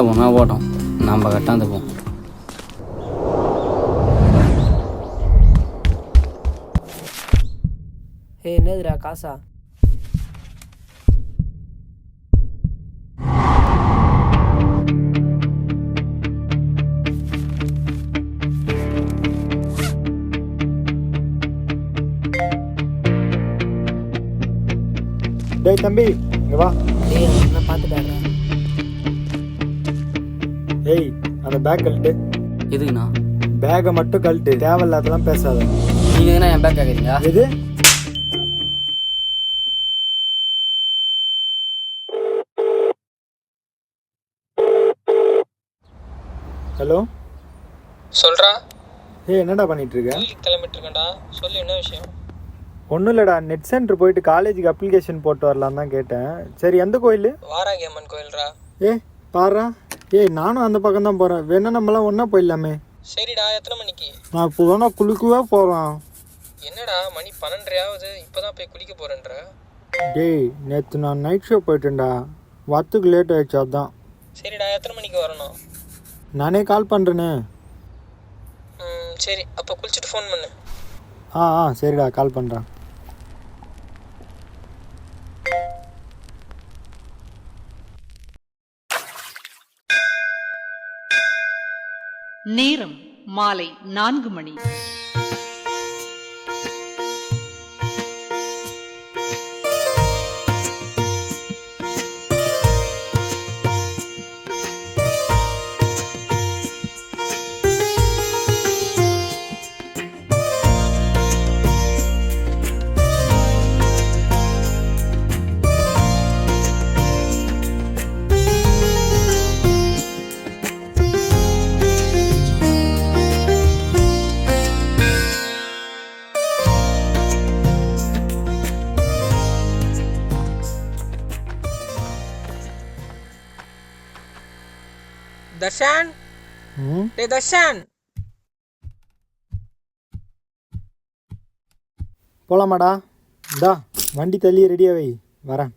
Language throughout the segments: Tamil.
போனால் போட்டோம், நம்ம கட்டாந்துப்போம். என்னதுடா காசா? டேய் தம்பி இங்க வா. நான் பார்த்துட்டாரா? ஏய் அந்த பேக் கழட்டு. எதுக்குண்ணா? பேக்கை மட்டும் கழட்டு, தேவையில்லாதெல்லாம் பேசாத. நீங்கள் எதுனா என் பேக் கேட்குறீங்க? எது? ஹலோ சொல்கிறா. ஏய் என்னடா பண்ணிட்டு இருக்க? கோயிலுக்கு கிளம்பிட்டு இருக்கேன்டா. சொல்லு, என்ன விஷயம்? ஒன்றும் இல்லைடா, நெட் சென்டர் போயிட்டு காலேஜுக்கு அப்ளிகேஷன் போட்டு வரலாம் தான் கேட்டேன். சரி எந்த கோயில்? வாராகி அம்மன் கோயில்ரா. பாரா. நானும் அந்த பக்கம் தான் போகிறேன், வேணா நம்மளாம் ஒன்றா போயிடலாமே. சரிடா, எத்தனை மணிக்கு? நான் இப்போ வேணா குளிக்கவே போகிறேன். என்னடா மணி 12:30 இப்போ தான் போய் குளிக்க போகிறேன்ற. டேய் நேற்று நான் நைட் ஷோ போயிட்டேன்டா, வரத்துக்கு லேட் ஆயிடுச்சு அதான். சரிடா, எத்தனை மணிக்கு வரணும்? நானே கால் பண்ணுறேனே. சரி, அப்போ குளிச்சுட்டு ஃபோன் பண்ணு. சரிடா, கால் பண்ணுறேன். நேரம் மாலை 4 மணி. தர்ஷன், டேய் தர்ஷன். போகலாமாடா? இந்தா வண்டி தள்ளி ரெடியாக வை, வரேன்.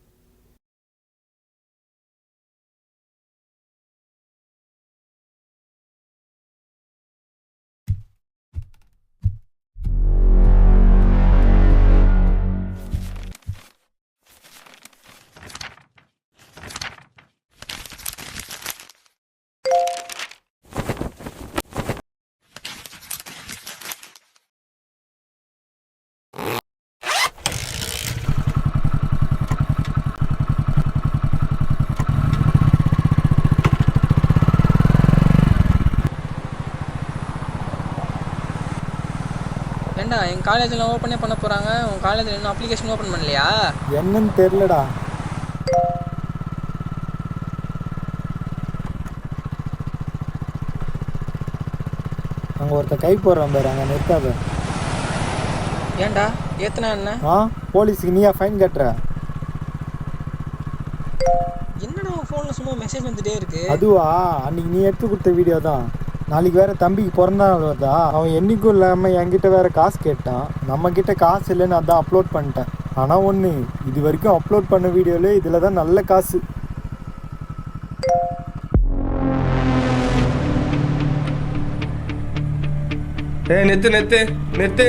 ஏண்டா எங்கள் காலேஜில் ஓப்பனே பண்ண போகிறாங்க, உங்கள் காலேஜில் இன்னும் அப்ளிகேஷன் ஓப்பன் பண்ணலையா? என்னன்னு தெரிலடா. அங்கே ஒருத்த கை போடுறான் பாரு, அங்கே நிற்காத. ஏண்டா ஏத்துனா என்ன? போலீஸுக்கு நீயா ஃபைன் கட்டுற? என்னடா உன் ஃபோனில் சும்மா மெசேஜ் வந்துட்டே இருக்கு. அதுவா, அன்னைக்கு நீ எடுத்து கொடுத்த வீடியோ தான். நாளைக்கு வேற தம்பிக்கு பிறந்தநாள் வருதா, அவன் என்னைக்கும் இல்லாமல் என்கிட்ட வேற காசு கேட்டான். நம்ம கிட்ட காசு இல்லைன்னு அதான் அப்லோட் பண்ணிட்டேன். ஆனால் ஒன்று, இது வரைக்கும் அப்லோட் பண்ண வீடியோவில் இதில் தான் நல்ல காசு. நிறுத்து நிறுத்து நிறுத்து.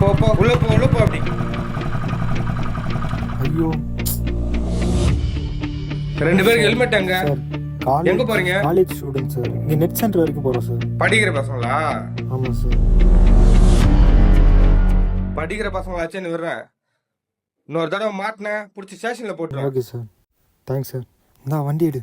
போ போ, உள்ள போ உள்ள போ. அப்படி ஐயோ, 2 பேருக்கு ஹெல்மெட் அங்க. எங்க காலேஜ் போறீங்க? காலேஜ் ஸ்டூடெண்ட் சார், இங்கே நெட் சென்டர் வரைக்கும் போகிறோம் சார். படிக்கிற பசங்களா? ஆமாம் சார். படிக்கிற பசங்களாச்சுன்னு விடுறேன். இன்னொரு தடவை மாட்டினேன், பிடிச்சி ஸ்டேஷனில் போட்டுருவேன். Okay sir, thanks sir. நான் வண்டி எடு.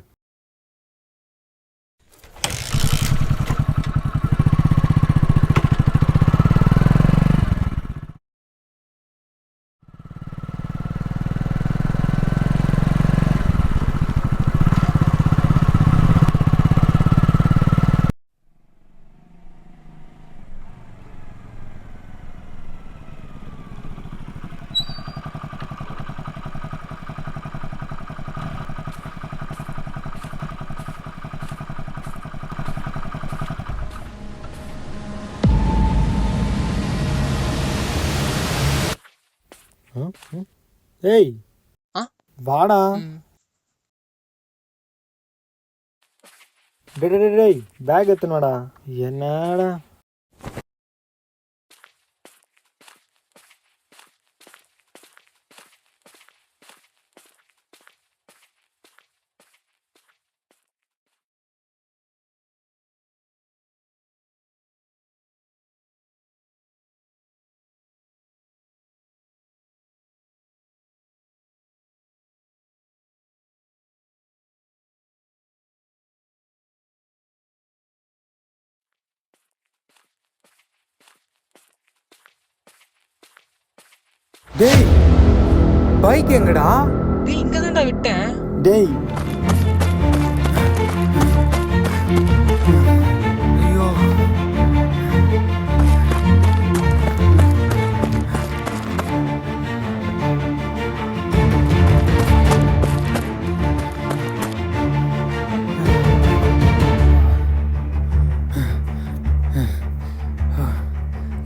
ஏய் வாடா. டேய் பேக் எத்தனோடா என்னடா டேய் பைக் எங்கடா டேய் இங்கே தான்டா விட்டேன். டேய் ஐயோ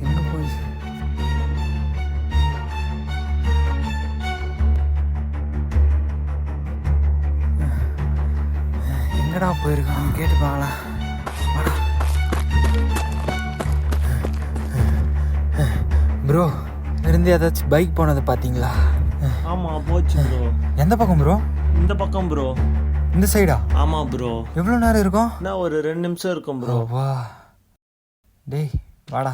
எங்க போய் எங்கடா போயிருக்கான் கேட்டு பார்க்கலாம். ப்ரோ இருந்து ஏதாச்சும் பைக் போனதை பார்த்தீங்களா? ஆமாம் போச்சு ப்ரோ. எந்த பக்கம் ப்ரோ? இந்த பக்கம் ப்ரோ. இந்த சைடா? ஆமாம் ப்ரோ. எவ்வளோ நேரம் இருக்கும்? என்ன ஒரு 2 நிமிஷம் இருக்கும் ப்ரோ. வா டேய் வாடா.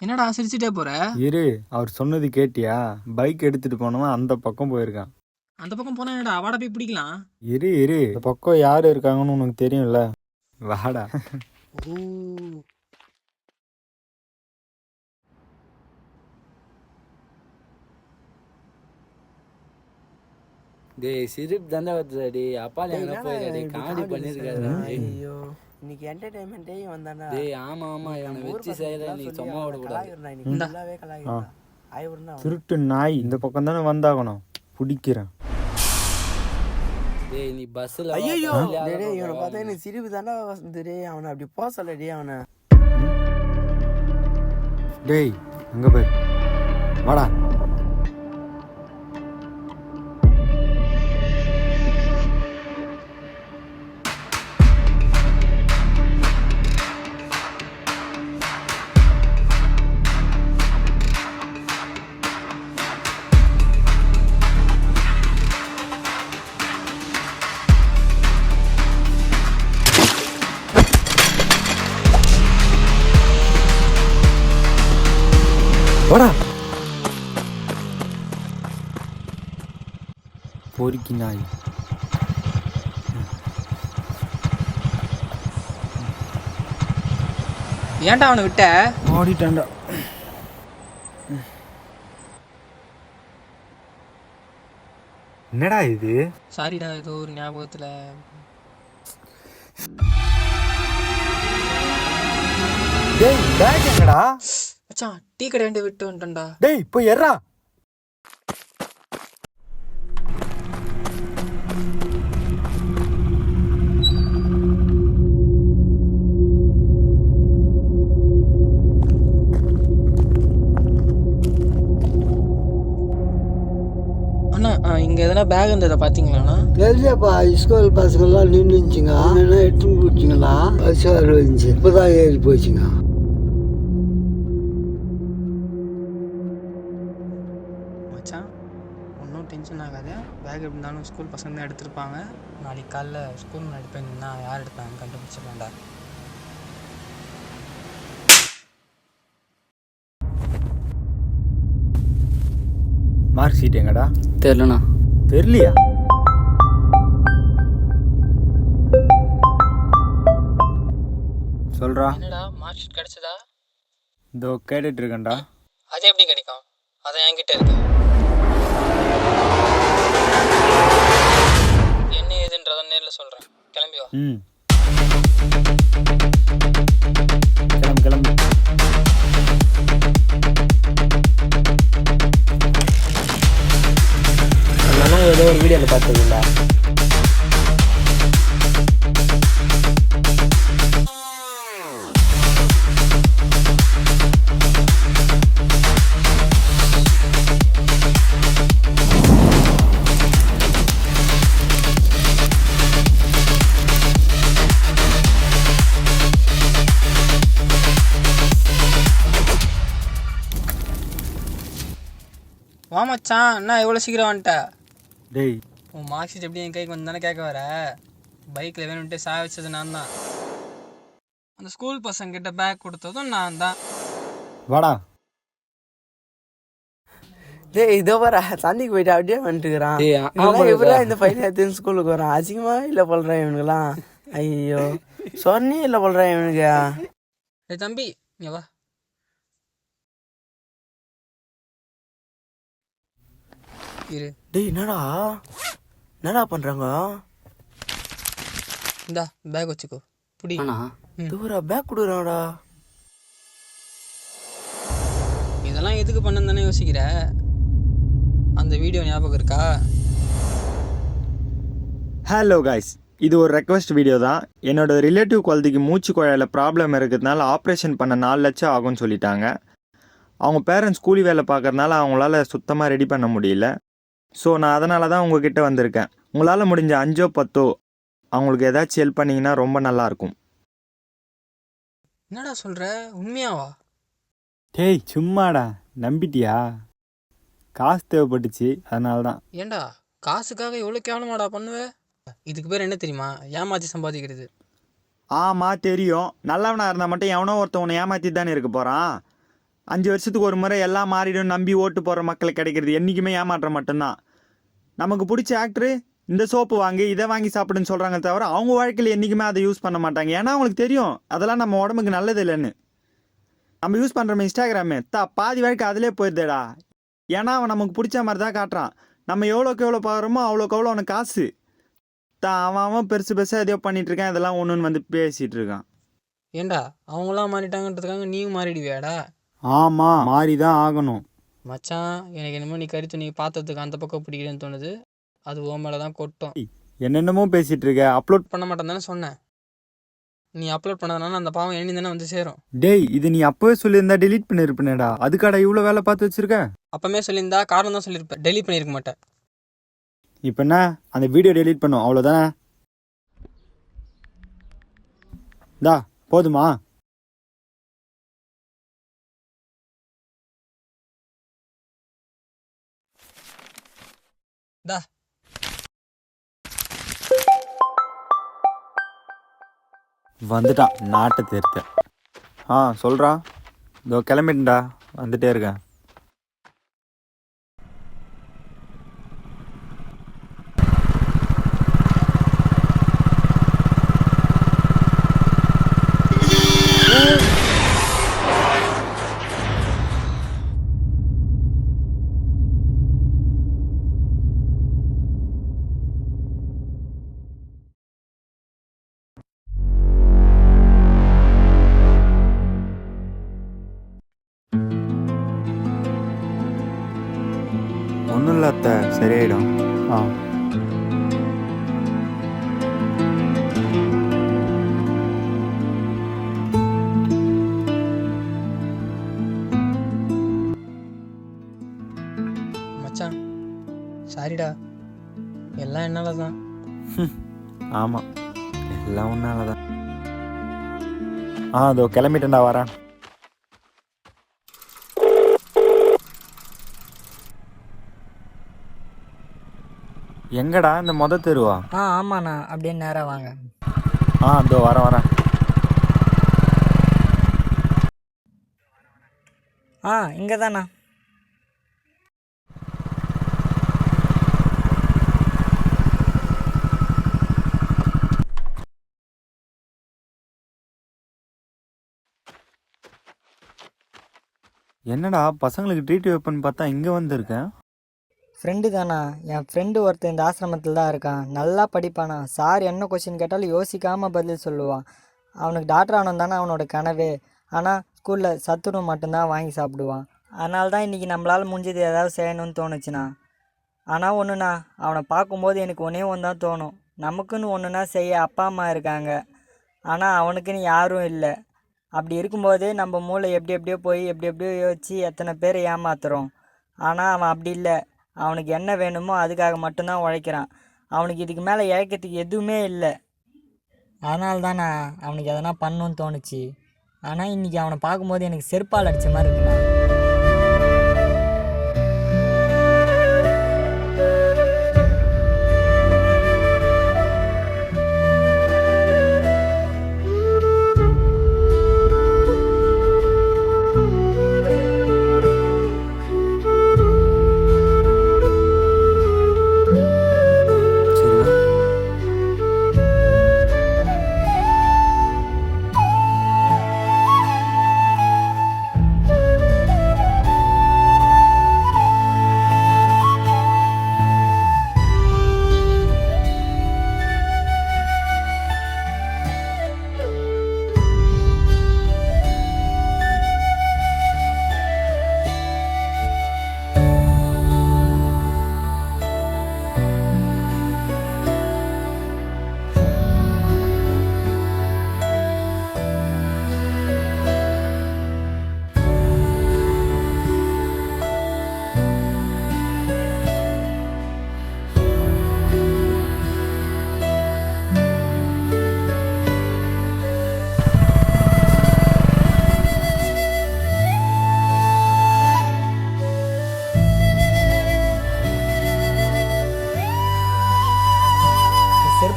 என்னடா சிரிச்சுட்டே போற? இரு அவர் சொன்னது கேட்டியா? பைக் எடுத்துட்டு போனவன் அந்த பக்கம் போயிருக்கான். அந்த பக்கம் போனா என்னடா வாடா போய் பிடிக்கலாம். இரு இந்த பக்கம் யார் இருக்காங்கன்னு உனக்கு தெரியும்ல, வாடா. ஓ டேய் சிரிப்பு தாண்டா வருதுடி. அப்பால எங்க போயிருக்காடி காமெடி பண்ணிருக்காரு. ஐயோ இன்னைக்கு என்டர்டைன்மெண்ட்டே வந்தானா? டேய் ஆமா இவனை வச்சு செய்யற நீ சும்மா விட கூடாது. திருட்டு நாய் இந்த பக்கம் தானே வந்தாகணும். பிடிக்கிறேன். டேய் நீ பஸ்ல ஐயோ டேய் இவனை பார்த்தா எனக்கு சிரிப்பு தாண்டா வந்தது. டேய் அவனை அப்படி போக சொல்லடி அவனை. டேய் அங்க போய் வாடா. வாடா பொறுக்கி நாய். ஏன்டா அவனை விட்ட? ஓடிட்டான்டா. என்னடா இது? சாரிடா ஏதோ ஒரு ஞாபகத்துல. டேய் பேக் எங்கடா? மச்சான் டீ கடை வேண்டி விட்டு வந்துட்டேன்டா. டேய் போய் எறா. அண்ணா இங்க எதனா பேக் இருந்ததை பாத்தீங்களாண்ணா? தெரியலப்பா. ஸ்கூல் பசங்கள்லாம் நின்றுச்சுங்க. என்ன எடுத்துன்னு போச்சுங்களா? பஸ் இருந்துச்சு, இப்போதான் ஏறி போச்சுங்க. மச்சான் ஒன்றும் டென்ஷன் ஆகாது. பேக் எப்படி இருந்தாலும் ஸ்கூல் பசங்க தான் எடுத்திருப்பாங்க. நாளைக்கு காலைல ஸ்கூல் முன்னாடி போய் நின்னா யார் எடுத்தாங்க கண்டுபிடிச்சிடலாம்டா. மார்க் ஷீட் எங்கடா? தெரியலண்ணா. தெரியலையா? சொல்றா. என்னடா மார்க் ஷீட் கிடைச்சதா? இதோ கேட்டுட்டு இருக்கேன்டா. அது எப்படி கிடைக்கும்? அது என்கிட்ட இருக்கு. என்ன ஏதுன்றத நேரில் சொல்கிறேன். கிளம்பி வா. கிளம்பு. அதெல்லாம் ஏதோ ஒரு வீடியோவில் பார்த்ததில்ல. வா மச்சான், என்ன எவ்வளோ சீக்கிரம் வந்துட்ட? டேய் உன் மார்க் ஷீட் எப்படி என் கைக்கு வந்து தானே கேட்க வர? பைக்கில் வேணும்ட்டு சாய வச்சது நான் தான். அந்த ஸ்கூல் பசங்கிட்ட பேக் கொடுத்ததும் நான் தான். வாடா. டேய் இதோ வர சந்தைக்கு போயிட்டு அப்படியே வந்துட்டுக்கிறான். டேய், எப்படா இந்த பையன் எடுத்துன்னு ஸ்கூலுக்கு வரான்? அசிங்கமா இல்லை போல்றான் இவனுக்குலாம். ஐயோ சொன்னே இல்லை போல்றான் இவனுக்கு. டேய் தம்பி, இங்கே வா. இரு. டேய் என்னடா பண்றாங்க? இந்தா பேக் வச்சுக்கோ, புடி. தூரா பேக் கொடுக்குறாங்கடா. இதெல்லாம் எதுக்கு பண்ணு தானே யோசிக்கிற? அந்த வீடியோ ஞாபகம் இருக்கா? ஹலோ கைஸ், இது ஒரு ரெக்வஸ்ட் வீடியோ தான். என்னோட ரிலேட்டிவ் குழந்தைக்கு மூச்சு குழாயில் ப்ராப்ளம் இருக்கிறதுனால ஆப்ரேஷன் பண்ண 4 லட்சம் ஆகும்னு சொல்லிட்டாங்க. அவங்க பேரண்ட்ஸ் கூலி வேலை பார்க்கறதுனால அவங்களால சுத்தமாக ரெடி பண்ண முடியல. ஸோ நான் அதனால தான் உங்ககிட்ட வந்திருக்கேன். உங்களால் முடிஞ்ச 5 or 10 அவங்களுக்கு ஏதாச்சும் ஹெல்ப் பண்ணிங்கன்னா ரொம்ப நல்லாயிருக்கும். என்னடா சொல்கிற, உண்மையாவா? டேய் சும்மாடா, நம்பிட்டியா? காசு தேவைப்பட்டுச்சு, அதனால தான். ஏண்டா காசுக்காக எவ்வளோ கேவலமாடா பண்ணுவே? இதுக்கு பேர் என்ன தெரியுமா? ஏமாற்றி சம்பாதிக்கிறது. ஆமாம் தெரியும். நல்லவனாக இருந்தால் மட்டும் எவனோ ஒருத்தவனை ஏமாற்றி தானே இருக்க போகிறான். 5 வருஷத்துக்கு ஒரு முறை எல்லாம் மாறிடும் நம்பி ஓட்டு போகிற மக்களுக்கு கிடைக்கிறது என்றைக்குமே ஏமாற்ற மட்டும்தான். நமக்கு பிடிச்ச ஆக்டரு இந்த சோப்பு வாங்கி இதை வாங்கி சாப்பிடுன்னு சொல்கிறாங்க தவிர அவங்க வாழ்க்கையில் என்றைக்குமே அதை யூஸ் பண்ண மாட்டாங்க. ஏன்னா அவங்களுக்கு தெரியும் அதெல்லாம் நம்ம உடம்புக்கு நல்லது இல்லைன்னு. நம்ம யூஸ் பண்ணுறோம் இன்ஸ்டாகிராமு பாதி வாழ்க்கை அதிலே போயிடுதேடா. ஏன்னா அவன் நமக்கு பிடிச்ச மாதிரி தான் காட்டுறான். நம்ம எவ்வளோக்கு எவ்வளோ பார்க்குறோமோ அவ்வளோக்கு எவ்வளோ அவனுக்கு காசு அவன் பெருசு பெருசாக எதையோ பண்ணிகிட்டு இருக்கான். இதெல்லாம் ஒன்றுன்னு வந்து பேசிகிட்டு இருக்கான். ஏண்டா அவங்களாம் மாறிட்டாங்கன்றதுக்காக நீயும் மாறிடுவியாடா? ஆமாம், மாறி தான் ஆகணும். மச்சான், எனக்கு என்னமோ நீ கருத்து நீ பார்த்ததுக்கு அந்த பக்கம் பிடிக்கிறேன்னு தோணுது. அது ஓ மேலே தான் கொட்டும். என்னென்னமோ பேசிகிட்டு இருக்க. அப்லோட் பண்ண மாட்டேன் தானே சொன்னேன். நீ அப்லோட் பண்ணதுனால அந்த பாவம் எண்ணி தானே வந்து சேரும். டேய் இது நீ அப்போவே சொல்லியிருந்தா டெலீட் பண்ணியிருப்பேனேடா. அதுக்காடா இவ்வளோ வேலை பார்த்து வச்சிருக்க? அப்பமே சொல்லியிருந்தா காரணம் தான் சொல்லியிருப்பேன், டெலிட் பண்ணியிருக்க மாட்டேன். இப்போ என்ன, அந்த வீடியோ டெலீட் பண்ணும் அவ்வளோதானே? தா போதுமா? தா வந்துட்டான் நாட்டை தேர்த்த. சொல்கிறான். இதோ கிளம்பிட்டா, வந்துட்டே இருக்கேன். ஒன்றும் இல்லை அத்தை, சரியாயிடும். மச்சான் சாரிடா, எல்லாம் என்னால தான். ஆமாம், எல்லாம் ஒன்றால தான். அதோ கிளம்பிட்டேன்டா, வரேன். எங்கடா இந்த தெருவா? ஆமாண்ணா, அப்படியே நேராக வாங்க. இதோ வரேன். இங்கே தாண்ணா. என்னடா பசங்களுக்கு ட்ரீட் வைப்பேன்னு பார்த்தா இங்கே வந்திருக்கேன். ஃப்ரெண்டு தானா? என் ஃப்ரெண்டு ஒருத்தர் இந்த ஆசிரமத்தில் தான் இருக்கான். நல்லா படிப்பானா. சார் என்ன கொஸ்டின் கேட்டாலும் யோசிக்காமல் பதில் சொல்லுவான். அவனுக்கு டாக்டர் ஆகணும் தானே அவனோட கனவே. ஆனால் ஸ்கூலில் சத்துணவு மட்டும்தான் வாங்கி சாப்பிடுவான். அதனால தான் இன்றைக்கி நம்மளால் முடிஞ்சது ஏதாவது செய்யணும்னு தோணுச்சுண்ணா. ஆனால் ஒன்றுண்ணா, அவனை பார்க்கும்போது எனக்கு ஒன்றே ஒன்று தான் தோணும். நமக்குன்னு ஒன்றுனா செய்ய அப்பா அம்மா இருக்காங்க, ஆனால் அவனுக்குன்னு யாரும் இல்லை. அப்படி இருக்கும்போது நம்ம மூளை எப்படியோ போய் எப்படியோ யோசிச்சு எத்தனை பேர் ஏமாத்துறோம். ஆனால் அவன் அப்படி இல்லை. அவனுக்கு என்ன வேணுமோ அதுக்காக மட்டும்தான் உழைக்கிறான். அவனுக்கு இதுக்கு மேலே இழைக்கிறதுக்கு எதுவுமே இல்லை. அதனால தான் நான் அவனுக்கு எதனா பண்ணணும்னு தோணுச்சு. ஆனால் இன்றைக்கி அவனை பார்க்கும்போது எனக்கு செருப்பால் அடித்த மாதிரி இருக்குண்ணா.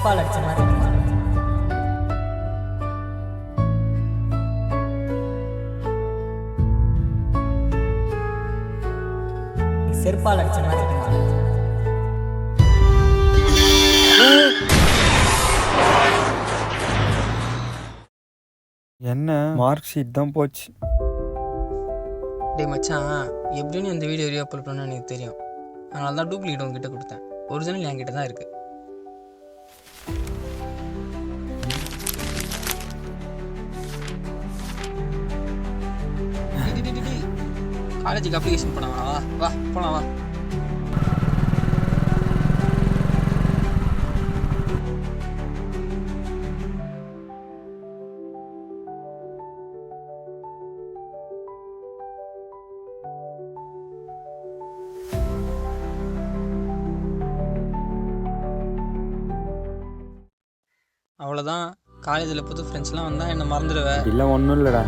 செருப்பால் அடிச்ச மாதிரி இருக்குமா? செருப்பால் அடிச்ச மாதிரி இருக்குமா? என்ன மார்க் ஷீட் தான் போச்சு. டேய் மச்சான், எப்படியும் இந்த வீடியோ அப்லோட் பண்ண எனக்கு தெரியும். அதனால தான் டூப்ளிகேட் உங்ககிட்ட கொடுத்தேன். ஒரிஜினல் என்கிட்ட தான் இருக்குது. காலேஜுக்கு அப்ளிகேஷன் பண்ண வா வா போலாம் வா. அவ்வளோதான், காலேஜில் புது ஃப்ரெண்ட்ஸ்லாம் வந்தால் என்னை மறந்துடுவேன். இல்லை ஒன்றும் இல்லைடா.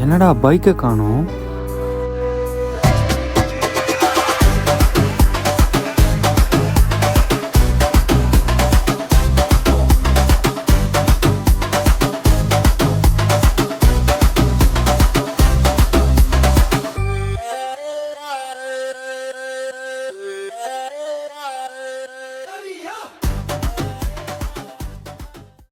என்னடா பைக்கை காணோம்?